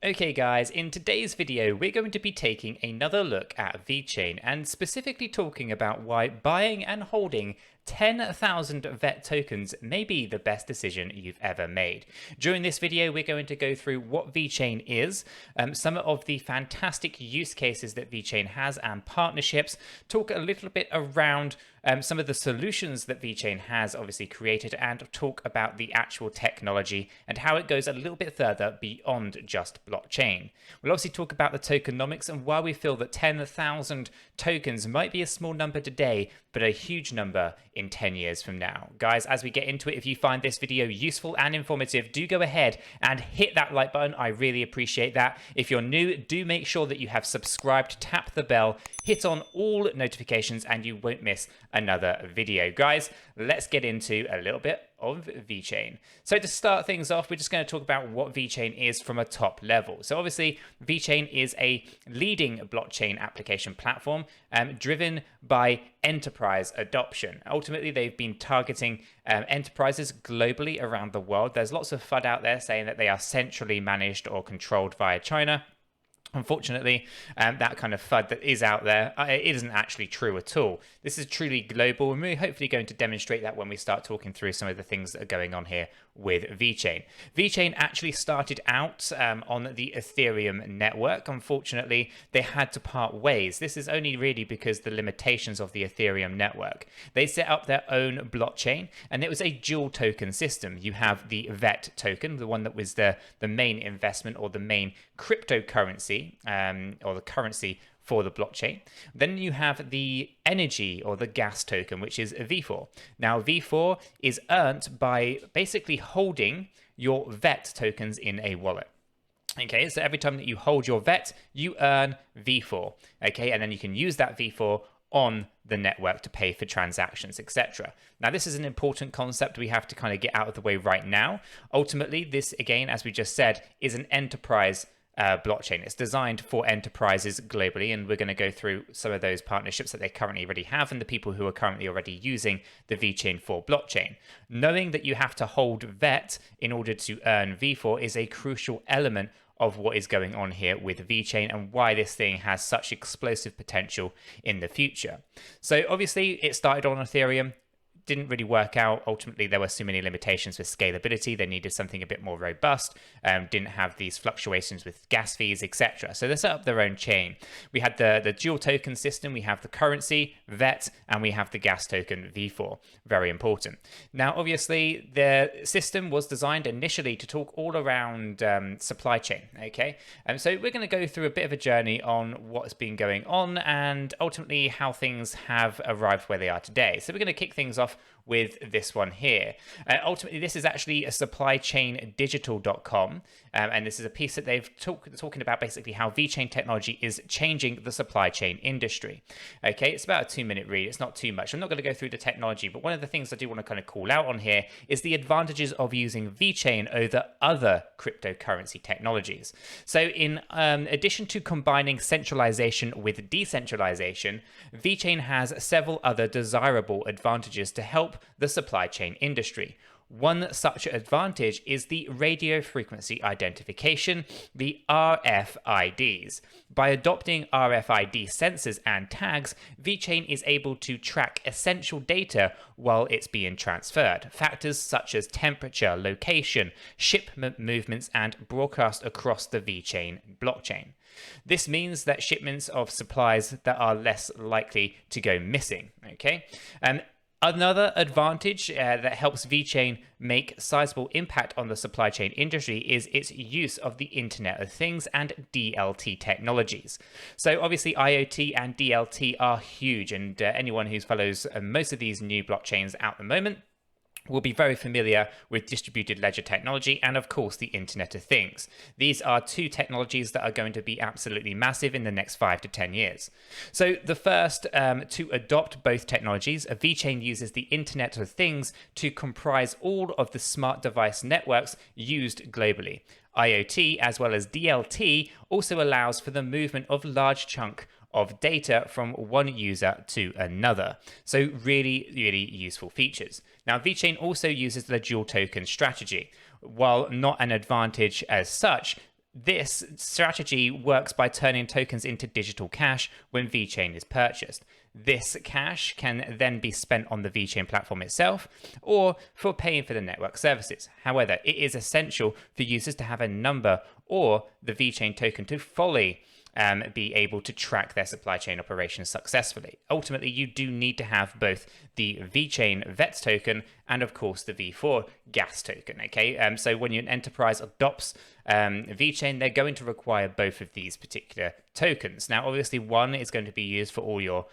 Okay guys, in today's video we're going to be taking another look at VeChain and specifically talking about why buying and holding 10,000 VET tokens may be the best decision you've ever made. During this video we're going to go through what VeChain is, some of the fantastic use cases that VeChain has and partnerships, talk a little bit around some of the solutions that VeChain has obviously created, and talk about the actual technology and how it goes a little bit further beyond just blockchain. We'll obviously talk about the tokenomics and why we feel that 10,000 tokens might be a small number today, but a huge number in 10 years from now. Guys, as we get into it, if you find this video useful and informative, do go ahead and hit that like button. I really appreciate that. If you're new, do make sure that you have subscribed, tap the bell, hit on all notifications, and you won't miss another video. Guys, let's get into a little bit of VeChain. So to start things off, we're just going to talk about what VeChain is from a top level. So obviously, VeChain is a leading blockchain application platform driven by enterprise adoption. Ultimately, they've been targeting enterprises globally around the world. There's lots of FUD out there saying that they are centrally managed or controlled via China. Unfortunately, that kind of FUD that is out there, it isn't actually true at all. This is truly global, and we're hopefully going to demonstrate that when we start talking through some of the things that are going on here with VeChain. VeChain actually started out on the Ethereum network. Unfortunately, they had to part ways. This is only really because the limitations of the Ethereum network. They set up their own blockchain, and it was a dual token system. You have the VET token, the one that was the main investment or the main cryptocurrency, or the currency for the blockchain. Then you have the energy or the gas token, which is V4. Now, V4 is earned by basically holding your VET tokens in a wallet. Okay, so every time that you hold your VET, you earn V4. Okay, and then you can use that V4 on the network to pay for transactions, etc. Now, this is an important concept we have to kind of get out of the way right now. Ultimately, this, again, as we just said, is an enterprise blockchain. It's designed for enterprises globally, and we're going to go through some of those partnerships that they currently already have and the people who are currently already using the VeChain 4 blockchain. Knowing that you have to hold VET in order to earn V4 is a crucial element of what is going on here with VeChain and why this thing has such explosive potential in the future. So obviously it started on Ethereum, didn't really work out. Ultimately, there were so many limitations with scalability. They needed something a bit more robust, didn't have these fluctuations with gas fees, etc. So they set up their own chain. We had the dual token system, we have the currency, VET, and we have the gas token, V4. Very important. Now, obviously, the system was designed initially to talk all around supply chain, okay? And so we're going to go through a bit of a journey on what's been going on and ultimately how things have arrived where they are today. So we're going to kick things off with this one here. Ultimately, this is actually a supplychaindigital.com, and this is a piece that they've talking about basically how VeChain technology is changing the supply chain industry. Okay, it's about a 2-minute read. It's not too much. I'm not going to go through the technology, but one of the things I do want to kind of call out on here is the advantages of using VeChain over other cryptocurrency technologies. So in addition to combining centralization with decentralization, VeChain has several other desirable advantages to help the supply chain industry. One such advantage is the radio frequency identification, the RFIDs. By adopting RFID sensors and tags, VeChain is able to track essential data while it's being transferred. Factors such as temperature, location, shipment movements, and broadcast across the VeChain blockchain. This means that shipments of supplies that are less likely to go missing. Okay. Another advantage that helps VeChain make sizable impact on the supply chain industry is its use of the Internet of Things and DLT technologies. So obviously IoT and DLT are huge, and anyone who follows most of these new blockchains at the moment will be very familiar with distributed ledger technology and, of course, the Internet of Things. These are two technologies that are going to be absolutely massive in the next 5 to 10 years. So the first to adopt both technologies, VeChain uses the Internet of Things to comprise all of the smart device networks used globally. IoT, as well as DLT, also allows for the movement of large chunk of data from one user to another. So really, really useful features. Now, VeChain also uses the dual token strategy. While not an advantage as such, This strategy works by turning tokens into digital cash when VeChain is purchased. This cash can then be spent on the VeChain platform itself or for paying for the network services. However, it is essential for users to have a number or the VeChain token to fully be able to track their supply chain operations successfully. Ultimately, you do need to have both the VeChain VET token and, of course, the V4 gas token. Okay, so when an enterprise adopts VeChain, they're going to require both of these particular tokens. Now, obviously, one is going to be used for all your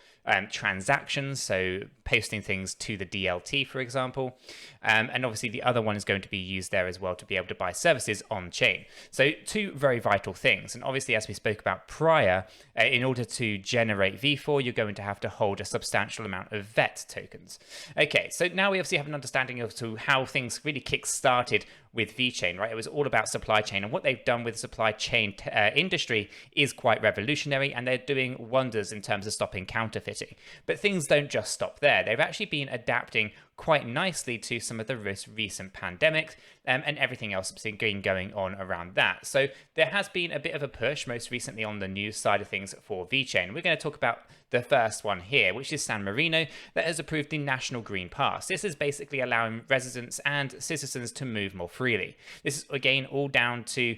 transactions, so posting things to the DLT, for example, and obviously the other one is going to be used there as well to be able to buy services on chain. So two very vital things. And obviously, as we spoke about prior, in order to generate V4, you're going to have to hold a substantial amount of VET tokens. Okay, so now we obviously have an understanding of how things really kick-started with VeChain, right? It was all about supply chain, and what they've done with the supply chain industry is quite revolutionary, and they're doing wonders in terms of stopping counterfeiting. But things don't just stop there. They've actually been adapting quite nicely to some of the recent pandemics and everything else that's been going on around that. So there has been a bit of a push, most recently on the news side of things, for VeChain. We're going to talk about the first one here, which is San Marino, that has approved the National Green Pass. This is basically allowing residents and citizens to move more freely. This is, again, all down to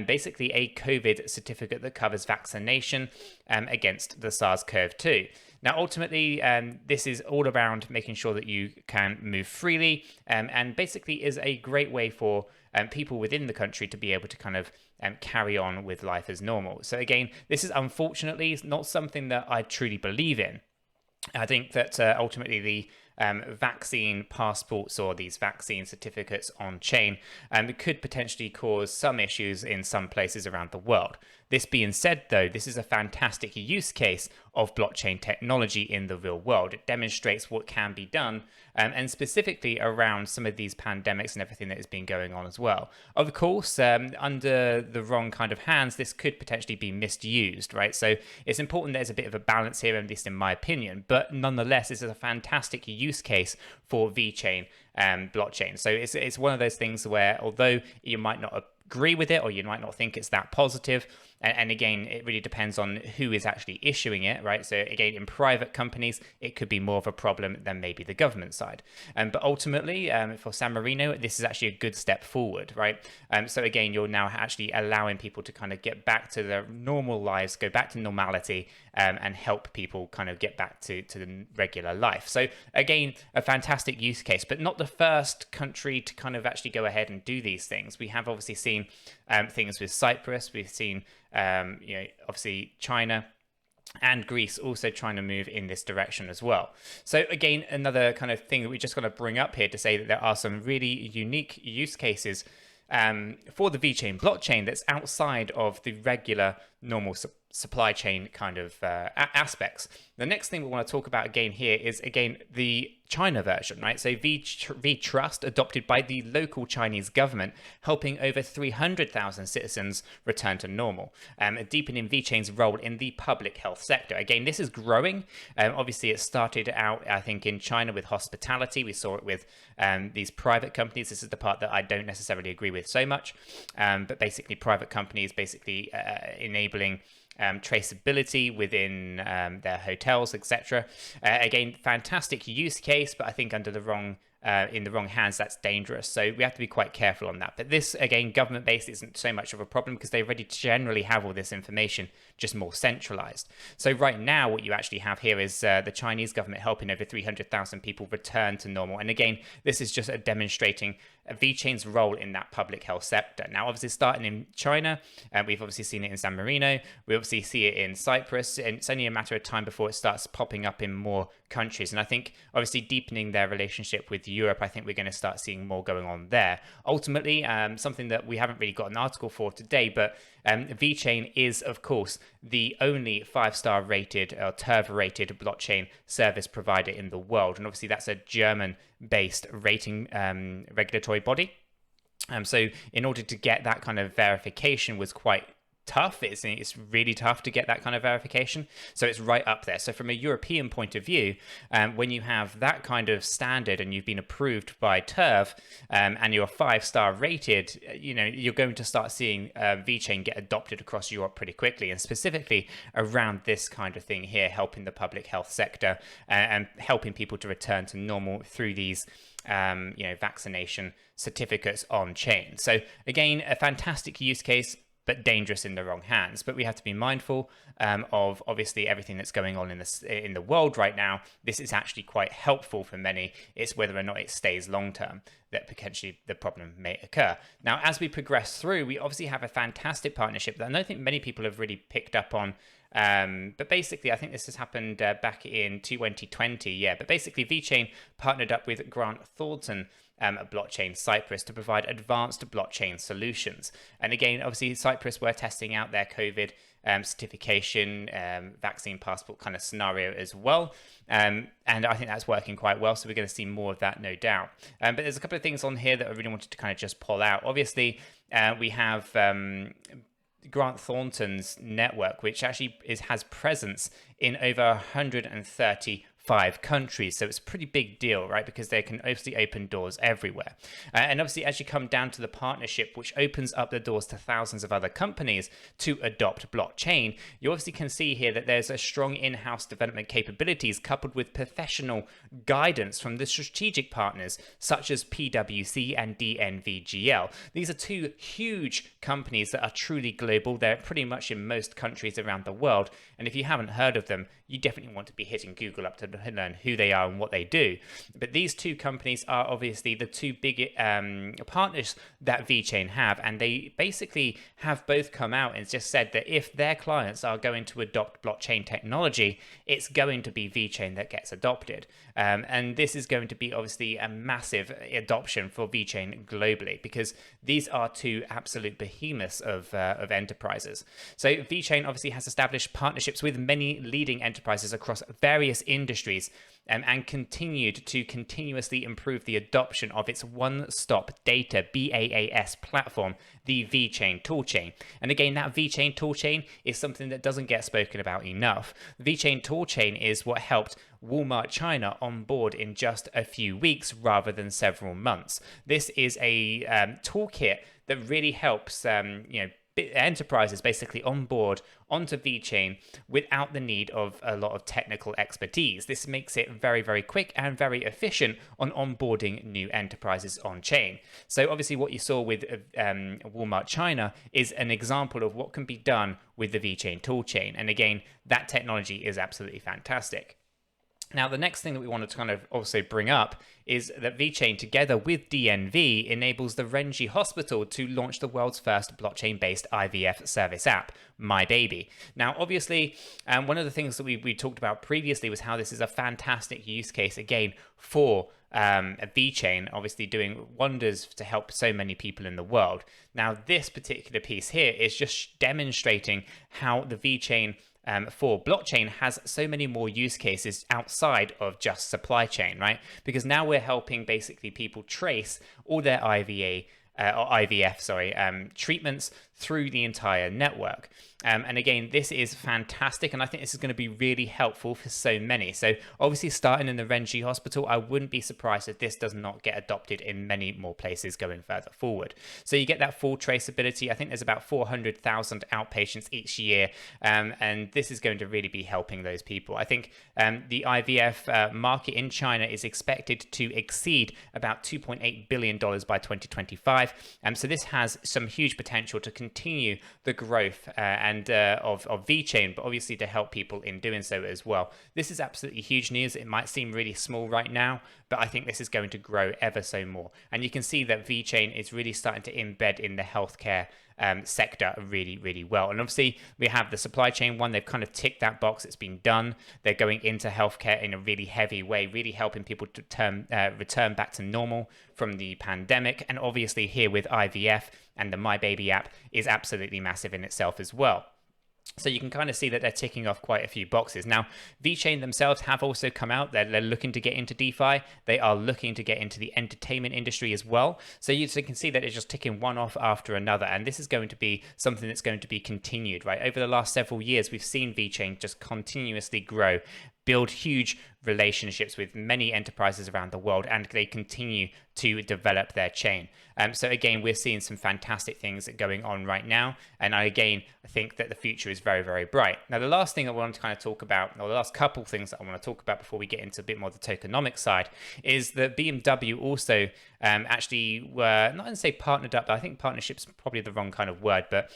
basically a COVID certificate that covers vaccination against the SARS-CoV-2. Now, ultimately, this is all around making sure that you can move freely and basically is a great way for people within the country to be able to kind of carry on with life as normal. So again, this is unfortunately not something that I truly believe in. I think that ultimately the vaccine passports or these vaccine certificates on chain could potentially cause some issues in some places around the world. This being said, though, this is a fantastic use case of blockchain technology in the real world. It demonstrates what can be done, and specifically around some of these pandemics and everything that has been going on as well. Of course, under the wrong kind of hands, this could potentially be misused, right? So it's important there's a bit of a balance here, at least in my opinion, but nonetheless, this is a fantastic use case for VeChain blockchain. So it's one of those things where, although you might not agree with it or you might not think it's that positive, and again, it really depends on who is actually issuing it, right? So again, in private companies, it could be more of a problem than maybe the government side. But ultimately, for San Marino, this is actually a good step forward, right? So again, you're now actually allowing people to kind of get back to their normal lives, go back to normality, and help people kind of get back to the regular life. So again, a fantastic use case, but not the first country to kind of actually go ahead and do these things. We have obviously seen things with Cyprus. We've seen obviously China and Greece also trying to move in this direction as well. So again, another kind of thing that we just got to bring up here to say that there are some really unique use cases for the VeChain blockchain that's outside of the regular normal supply chain kind of aspects. The next thing we want to talk about again here is, again, the China version, right? So Retrust, adopted by the local Chinese government, helping over 300,000 citizens return to normal, deepening VeChain's role in the public health sector. Again, this is growing. Obviously, it started out, I think, in China with hospitality. We saw it with these private companies. This is the part that I don't necessarily agree with so much, but basically private companies basically enabling traceability within their hotels, etc. Again, fantastic use case, but I think under the wrong in the wrong hands, that's dangerous. So we have to be quite careful on that. But this, again, government-based isn't so much of a problem because they already generally have all this information, just more centralized. So right now, what you actually have here is the Chinese government helping over 300,000 people return to normal. And again, this is just demonstrating VeChain's role in that public health sector. Now, obviously, starting in China, we've obviously seen it in San Marino. We obviously see it in Cyprus. And it's only a matter of time before it starts popping up in more countries. And I think, obviously, deepening their relationship with Europe, I think we're going to start seeing more going on there. Ultimately, something that we haven't really got an article for today, but VeChain is, of course, the only 5-star rated or 𝗕𝗪 rated blockchain service provider in the world. And obviously, that's a German-based rating regulatory body. So in order to get that kind of verification was quite tough. It's really tough to get that kind of verification. So it's right up there. So from a European point of view, when you have that kind of standard and you've been approved by TÜV and you're 5-star rated, you're going to start seeing VeChain get adopted across Europe pretty quickly, and specifically around this kind of thing here, helping the public health sector and helping people to return to normal through these vaccination certificates on chain. So again, a fantastic use case, but dangerous in the wrong hands. But we have to be mindful of obviously everything that's going on in the world right now. This is actually quite helpful for many. It's whether or not it stays long term that potentially the problem may occur. Now, as we progress through, we obviously have a fantastic partnership that I don't think many people have really picked up on. But basically, I think this has happened back in 2020. Yeah, but basically, VeChain partnered up with 𝗕𝗘𝗪𝗔𝗥𝗘 blockchain Cyprus to provide advanced blockchain solutions. And again, obviously, Cyprus were testing out their COVID certification, vaccine passport kind of scenario as well. And I think that's working quite well. So we're going to see more of that, no doubt. But there's a couple of things on here that I really wanted to kind of just pull out. Obviously, we have 𝗕𝗘𝗪𝗔𝗥𝗘's network, which actually has presence in over 135 countries. So it's a pretty big deal, right? Because they can obviously open doors everywhere. And obviously, as you come down to the partnership, which opens up the doors to thousands of other companies to adopt blockchain, you obviously can see here that there's a strong in-house development capabilities coupled with professional guidance from the strategic partners such as PwC and DNVGL. These are two huge companies that are truly global. They're pretty much in most countries around the world. And if you haven't heard of them, you definitely want to be hitting Google up to learn who they are and what they do. But these two companies are obviously the two big partners that VeChain have, and they basically have both come out and just said that if their clients are going to adopt blockchain technology, it's going to be VeChain that gets adopted. And this is going to be obviously a massive adoption for VeChain globally, because these are two absolute behemoths of enterprises. So VeChain obviously has established partnerships with many leading enterprises across various industries and continued to continuously improve the adoption of its one-stop data BaaS platform, the VeChain toolchain. And again, that VeChain toolchain is something that doesn't get spoken about enough. VeChain toolchain is what helped Walmart China on board in just a few weeks rather than several months. This is a toolkit that really helps enterprises basically on board onto VeChain without the need of a lot of technical expertise. This makes it very, very quick and very efficient on onboarding new enterprises on chain. So obviously what you saw with Walmart China is an example of what can be done with the VeChain toolchain. And again, that technology is absolutely fantastic. Now, the next thing that we want to kind of also bring up is that VeChain, together with DNV, enables the Renji Hospital to launch the world's first blockchain-based IVF service app, 𝗦𝗐𝗍𝗐. Now, obviously, one of the things that we talked about previously was how this is a fantastic use case, again, for VeChain, obviously doing wonders to help so many people in the world. Now, this particular piece here is just demonstrating how the VeChain for blockchain has so many more use cases outside of just supply chain, right? Because now we're helping basically people trace all their IVF treatments through the entire network. And again, this is fantastic, and I think this is going to be really helpful for so many. So obviously, starting in the Renji Hospital, I wouldn't be surprised if this does not get adopted in many more places going further forward. So you get that full traceability. I think there's about 400,000 outpatients each year, and this is going to really be helping those people. I think the IVF market in China is expected to exceed about $2.8 billion by 2025. So this has some huge potential to continue the growth of VeChain, but obviously to help people in doing so as well. This is absolutely huge news. It might seem really small right now, but I think this is going to grow ever so more. And you can see that VeChain is really starting to embed in the healthcare sector really, really well. And obviously we have the supply chain one. They've kind of ticked that box. It's been done. They're going into healthcare in a really heavy way, really helping people to return back to normal from the pandemic. And obviously here with IVF and the 𝗦𝗐𝗍𝗐 app is absolutely massive in itself as well. So you can kind of see that they're ticking off quite a few boxes. Now, VeChain themselves have also come out. They're looking to get into DeFi. They are looking to get into the entertainment industry as well. So you can see that it's just ticking one off after another. And this is going to be something that's going to be continued, right? Over the last several years, we've seen VeChain just continuously grow, build huge relationships with many enterprises around the world, and they continue to develop their chain. So again, we're seeing some fantastic things going on right now. And I think that the future is very, very bright. Now, the last thing I want to kind of talk about, or the last couple things that I want to talk about before we get into a bit more of the tokenomics side, is that BMW also actually were, not to say partnered up, but I think partnership's probably the wrong kind of word, but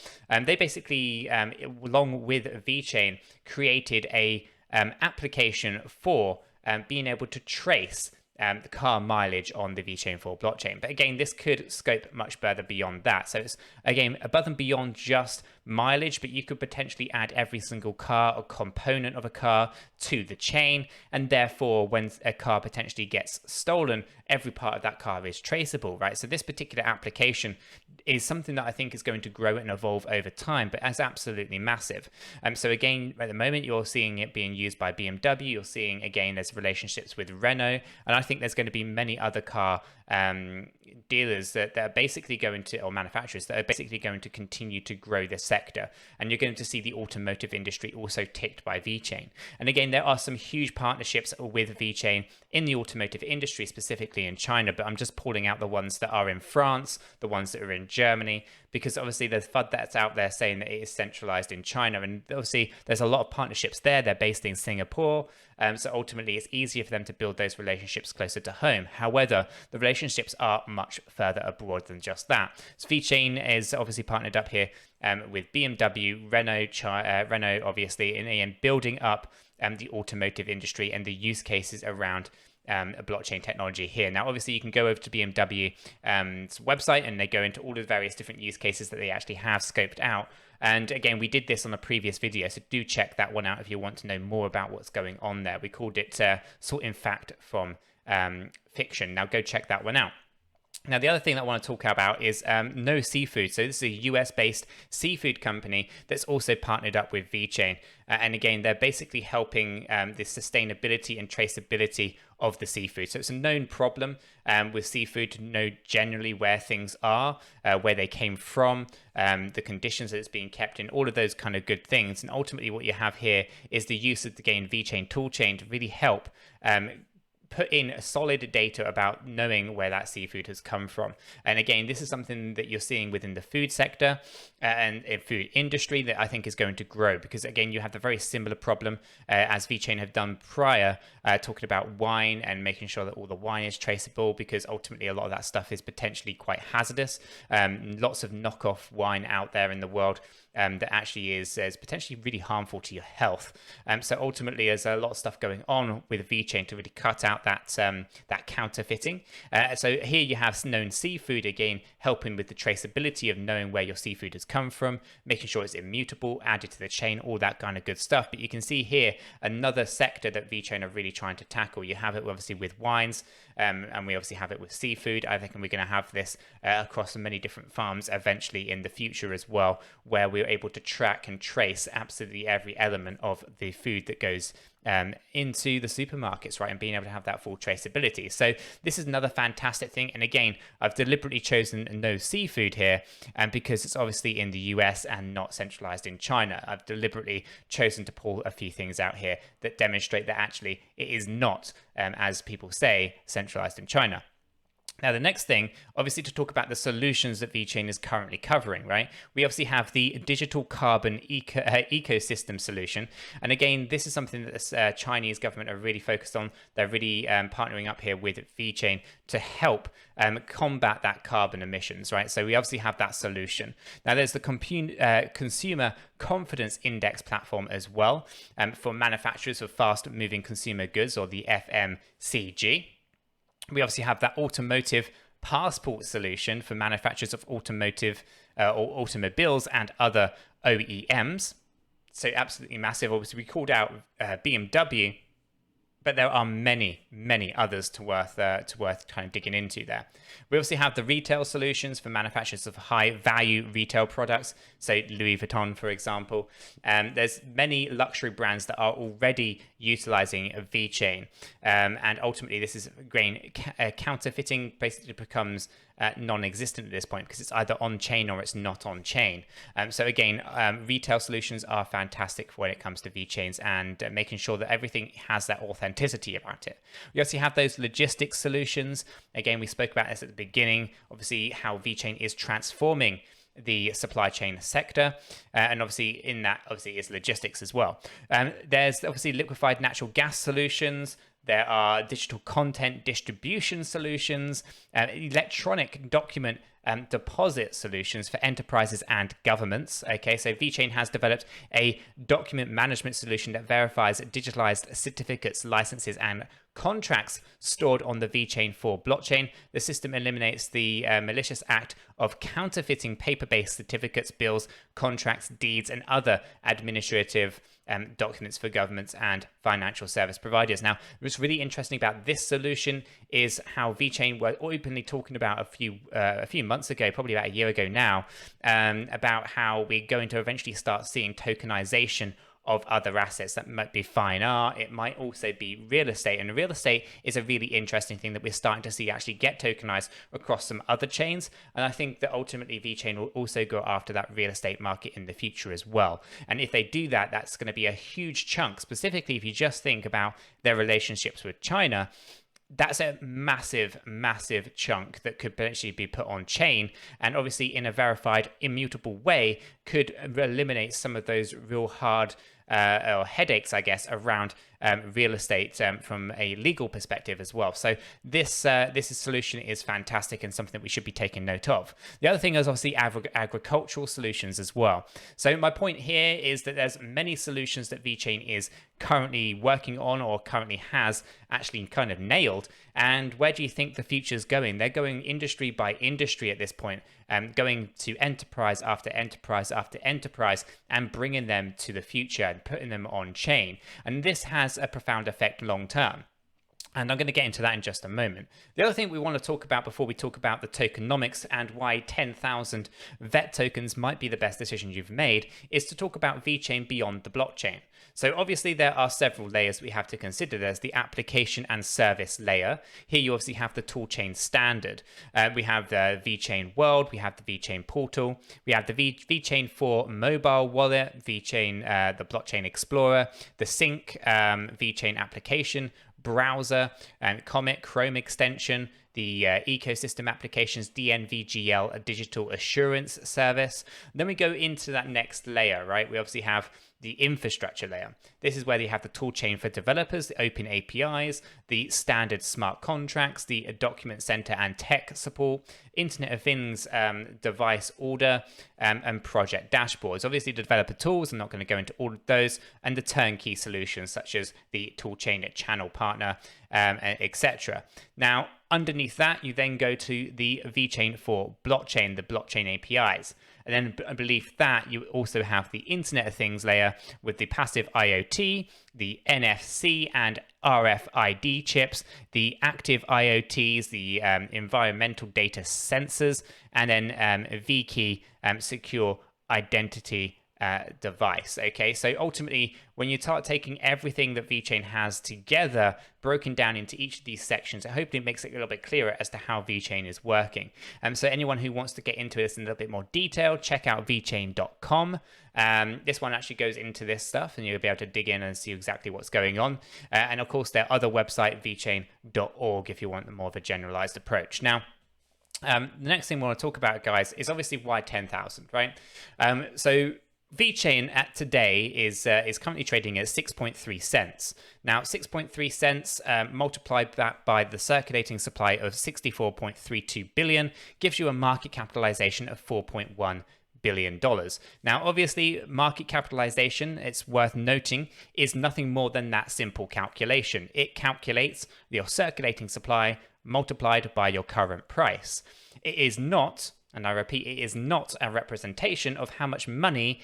they basically, along with VeChain, created a application for being able to trace the car mileage on the VeChain 4 blockchain. But again, this could scope much further beyond that. So it's, again, above and beyond just mileage, but you could potentially add every single car or component of a car to the chain. And therefore, when a car potentially gets stolen, every part of that car is traceable, right? So this particular application is something that I think is going to grow and evolve over time, but as absolutely massive. So again, at the moment, you're seeing it being used by BMW. You're seeing, again, there's relationships with Renault. And I think there's going to be many other car dealers that are basically going to, or manufacturers that are basically going to continue to grow this sector. And you're going to see the automotive industry also ticked by VeChain. And again, there are some huge partnerships with VeChain in the automotive industry, specifically in China, but I'm just pulling out the ones that are in France, the ones that are in Germany, because obviously there's FUD that's out there saying that it is centralized in China. And obviously there's a lot of partnerships there. They're based in Singapore. So ultimately it's easier for them to build those relationships closer to home. However, the relationships are much further abroad than just that. So VeChain is obviously partnered up here with BMW, Renault obviously, in building up the automotive industry and the use cases around blockchain technology here. Now, obviously, you can go over to BMW's website and they go into all of the various different use cases that they actually have scoped out. And again, we did this on a previous video, so do check that one out if you want to know more about what's going on there. We called it sorting fact from fiction. Now, go check that one out. Now, the other thing that I want to talk about is 𝗕𝗘𝗪𝗔𝗥𝗘. So this is a US-based seafood company that's also partnered up with VeChain. And again, they're basically helping the sustainability and traceability of the seafood. So it's a known problem with seafood to know generally where things are, where they came from, the conditions that it's being kept in, all of those kind of good things. And ultimately what you have here is the use of the VeChain toolchain to really help put in solid data about knowing where that seafood has come from. And again, this is something that you're seeing within the food sector and in food industry that I think is going to grow, because again, you have the very similar problem as VeChain have done prior, talking about wine and making sure that all the wine is traceable, because ultimately a lot of that stuff is potentially quite hazardous. Lots of knockoff wine out there in the world that actually is potentially really harmful to your health. So ultimately, there's a lot of stuff going on with VeChain to really cut out that counterfeiting. So here you have known seafood, again, helping with the traceability of knowing where your seafood has come from, making sure it's immutable, added to the chain, all that kind of good stuff. But you can see here another sector that VeChain are really trying to tackle. You have it obviously with wines, and we obviously have it with seafood. I think we're going to have this across many different farms eventually in the future as well, where we're able to track and trace absolutely every element of the food that goes into the supermarkets, right, and being able to have that full traceability. So this is another fantastic thing. And again, I've deliberately chosen no seafood here, because it's obviously in the US and not centralized in China. I've deliberately chosen to pull a few things out here that demonstrate that actually it is not, as people say, centralized in China. Now, the next thing, obviously, to talk about the solutions that VeChain is currently covering, right? We obviously have the digital carbon ecosystem solution. And again, this is something that the Chinese government are really focused on. They're really partnering up here with VeChain to help combat that carbon emissions, right? So we obviously have that solution. Now, there's the Consumer Confidence Index platform as well for manufacturers of fast-moving consumer goods, or the FMCG. We obviously have that automotive passport solution for manufacturers of automotive or automobiles and other OEMs. So absolutely massive. Obviously, we called out BMW but there are many others to worth kind of digging into there. We also have the retail solutions for manufacturers of high value retail products, so Louis Vuitton, for example. There's many luxury brands that are already utilizing VeChain, and ultimately this is counterfeiting basically becomes non-existent at this point because it's either on chain or it's not on chain. So again, retail solutions are fantastic when it comes to VeChains and making sure that everything has that authenticity about it. We also have those logistics solutions. Again, we spoke about this at the beginning, obviously how VeChain is transforming the supply chain sector, and obviously in that obviously is logistics as well. There's obviously liquefied natural gas solutions. There are digital content distribution solutions, electronic document deposit solutions for enterprises and governments. Okay, so VeChain has developed a document management solution that verifies digitalized certificates, licenses, and contracts stored on the VeChain 4 blockchain. The system eliminates the malicious act of counterfeiting paper-based certificates, bills, contracts, deeds, and other administrative documents for governments and financial service providers. Now, what's really interesting about this solution is how VeChain were openly talking about a few months ago, probably about a year ago now, about how we're going to eventually start seeing tokenization of other assets. That might be fine art, it might also be real estate, and real estate is a really interesting thing that we're starting to see actually get tokenized across some other chains, and I think that ultimately VeChain will also go after that real estate market in the future as well. And if they do that, that's going to be a huge chunk, specifically if you just think about their relationships with China. That's a massive chunk that could potentially be put on chain, and obviously in a verified immutable way could eliminate some of those real hard or headaches, I guess, around real estate from a legal perspective as well. So this solution is fantastic and something that we should be taking note of. The other thing is obviously agricultural solutions as well. So my point here is that there's many solutions that VeChain is currently working on or currently has actually kind of nailed. And where do you think the future is going? They're going industry by industry at this point, going to enterprise after enterprise after enterprise and bringing them to the future and putting them on chain. And this has a profound effect long term. And I'm going to get into that in just a moment. The other thing we want to talk about before we talk about the tokenomics and why 10,000 VET tokens might be the best decision you've made is to talk about VeChain beyond the blockchain. So obviously there are several layers we have to consider. There's the application and service layer. Here you obviously have the toolchain standard. We have the VeChain world, we have the VeChain portal, we have the VeChain 4 mobile wallet, VeChain, the blockchain explorer, the sync, VeChain application, browser, and Comet, Chrome extension, the ecosystem applications, DNVGL, a digital assurance service. Then we go into that next layer, right? We obviously have the infrastructure layer. This is where you have the toolchain for developers, the open APIs, the standard smart contracts, the document center and tech support, Internet of Things device order, and project dashboards. Obviously, the developer tools, I'm not going to go into all of those, and the turnkey solutions such as the toolchain channel partner, etc. Now, underneath that, you then go to the VeChain for blockchain, the blockchain APIs. And then beneath that, you also have the Internet of Things layer with the passive IoT, the NFC and RFID chips, the active IoTs, the environmental data sensors, and then VKey secure identity device. Okay, so ultimately when you start taking everything that VeChain has together, broken down into each of these sections, it hopefully makes it a little bit clearer as to how VeChain is working. So anyone who wants to get into this in a little bit more detail, check out vechain.com. This one actually goes into this stuff and you'll be able to dig in and see exactly what's going on. And of course their other website, vechain.org, if you want more of a generalized approach. Now, the next thing we want to talk about, guys, is obviously why 10,000, right? So VeChain at today is currently trading at 6.3 cents. Now, 6.3 cents multiplied that by the circulating supply of 64.32 billion gives you a market capitalization of $4.1 billion. Now, obviously, market capitalization, it's worth noting, is nothing more than that simple calculation. It calculates your circulating supply multiplied by your current price. It is not, and I repeat, it is not a representation of how much money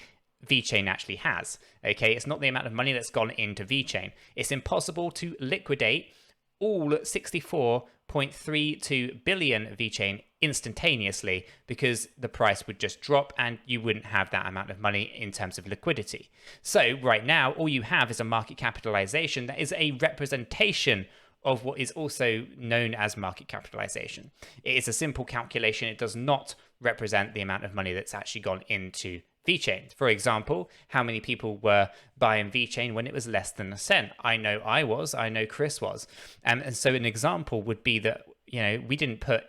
VeChain actually has. Okay, it's not the amount of money that's gone into VeChain. It's impossible to liquidate all 64.32 billion VeChain instantaneously, because the price would just drop and you wouldn't have that amount of money in terms of liquidity. So right now, all you have is a market capitalization that is a representation of what is also known as market capitalization. It is a simple calculation. It does not represent the amount of money that's actually gone into VeChain. For example, how many people were buying VeChain when it was less than a cent? I know I was, I know Chris was. And so an example would be that, we didn't put,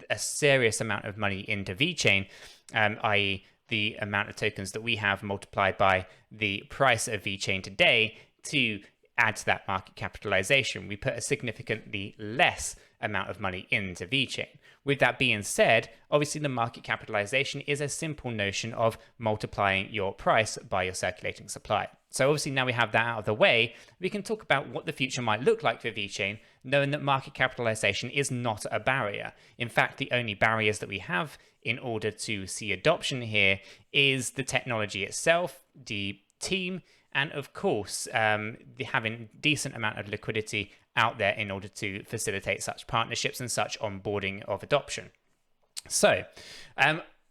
a serious amount of money into VeChain, i.e. the amount of tokens that we have multiplied by the price of VeChain today to add to that market capitalization. We put a significantly less amount of money into VeChain. With that being said, obviously the market capitalization is a simple notion of multiplying your price by your circulating supply. So obviously now we have that out of the way, we can talk about what the future might look like for VeChain, knowing that market capitalization is not a barrier. In fact, the only barriers that we have in order to see adoption here is the technology itself, the team, and of course, having decent amount of liquidity out there in order to facilitate such partnerships and such onboarding of adoption. So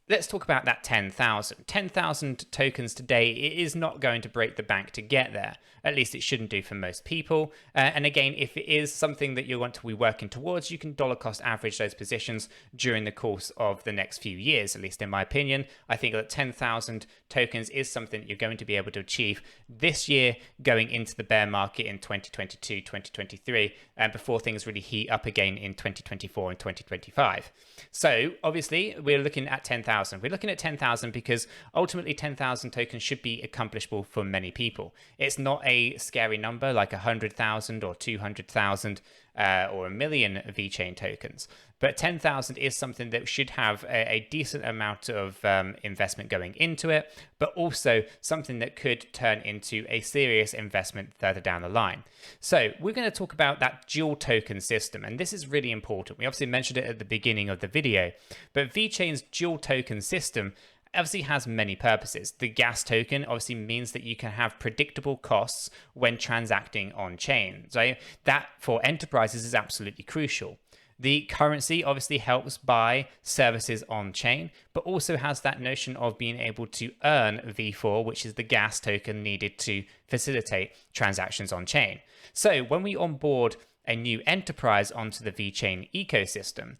let's talk about that 10,000. 10,000 tokens today, it is not going to break the bank to get there. At least it shouldn't do for most people. And again, if it is something that you want to be working towards, you can dollar cost average those positions during the course of the next few years, at least in my opinion. I think that 10,000 tokens is something that you're going to be able to achieve this year going into the bear market in 2022, 2023, before things really heat up again in 2024 and 2025. So obviously we're looking at 10,000. We're looking at 10,000 because ultimately 10,000 tokens should be accomplishable for many people. It's not a scary number like 100,000 or 200,000 or 1 million VeChain tokens. But 10,000 is something that should have a decent amount of investment going into it, but also something that could turn into a serious investment further down the line. So we're going to talk about that dual token system, and this is really important. We obviously mentioned it at the beginning of the video, but VeChain's dual token system obviously has many purposes. The gas token obviously means that you can have predictable costs when transacting on chain. So that for enterprises is absolutely crucial. The currency obviously helps buy services on chain, but also has that notion of being able to earn V4, which is the gas token needed to facilitate transactions on chain. So when we onboard a new enterprise onto the VeChain ecosystem,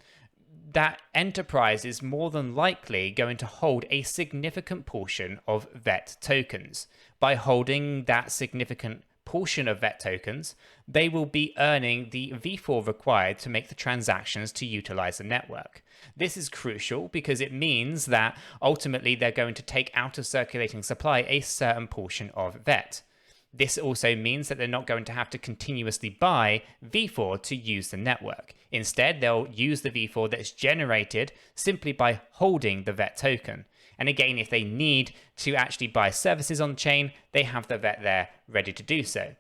that enterprise is more than likely going to hold a significant portion of VET tokens. By holding that significant portion of VET tokens, they will be earning the V4 required to make the transactions to utilize the network. This is crucial because it means that ultimately they're going to take out of circulating supply a certain portion of VET. This also means that they're not going to have to continuously buy V4 to use the network. Instead, they'll use the V4 that is generated simply by holding the VET token. And again, if they need to actually buy services on chain, they have the VET there ready to do so.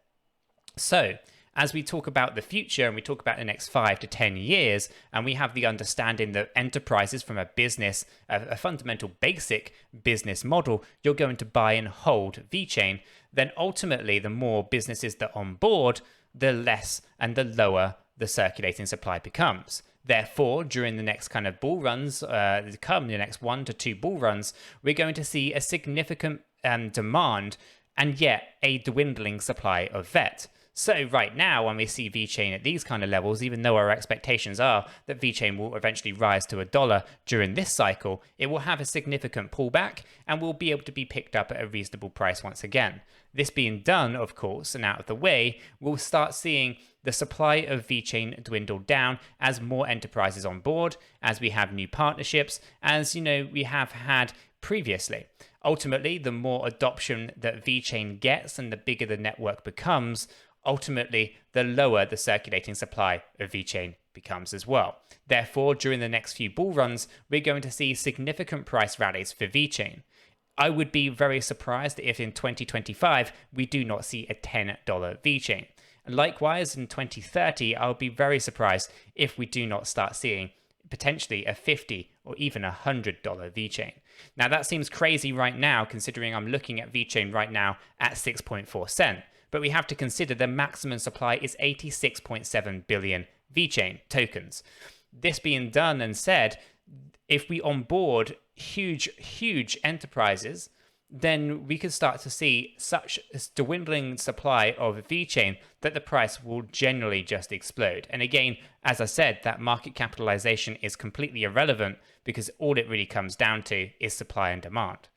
So as we talk about the future and we talk about the next 5 to 10 years, and we have the understanding that enterprises from a business, a fundamental basic business model, you're going to buy and hold VeChain, then ultimately the more businesses that are on board, the less and the lower the circulating supply becomes. Therefore, during the next kind of bull runs, the next 1 to 2 bull runs, we're going to see a significant demand and yet a dwindling supply of VET. So right now, when we see VeChain at these kind of levels, even though our expectations are that VeChain will eventually rise to $1 during this cycle, it will have a significant pullback and will be able to be picked up at a reasonable price once again. This being done, of course, and out of the way, we'll start seeing the supply of VeChain dwindle down as more enterprises on board, as we have new partnerships, as we have had previously. Ultimately, the more adoption that VeChain gets and the bigger the network becomes, ultimately, the lower the circulating supply of VeChain becomes as well. Therefore, during the next few bull runs, we're going to see significant price rallies for VeChain. I would be very surprised if in 2025 we do not see a $10 VeChain. Likewise, in 2030, I'll be very surprised if we do not start seeing potentially a $50 or even $100 VeChain. Now that seems crazy right now, considering I'm looking at VeChain right now at 6.4 cent. But we have to consider the maximum supply is 86.7 billion VeChain tokens. This being done and said, if we onboard huge enterprises, then we could start to see such a dwindling supply of VeChain that the price will generally just explode. And again, as I said, that market capitalization is completely irrelevant because all it really comes down to is supply and demand.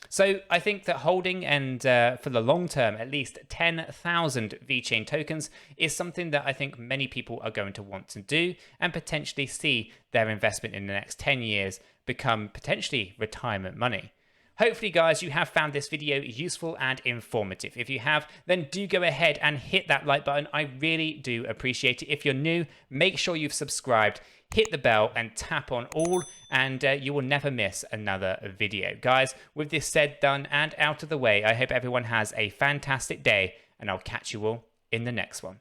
So I think that holding and for the long term, at least 10,000 VeChain tokens is something that I think many people are going to want to do and potentially see their investment in the next 10 years become potentially retirement money. Hopefully, guys, you have found this video useful and informative. If you have, then do go ahead and hit that like button. I really do appreciate it. If you're new, make sure you've subscribed, hit the bell and tap on all, and you will never miss another video. Guys, with this said, done, and out of the way, I hope everyone has a fantastic day, and I'll catch you all in the next one.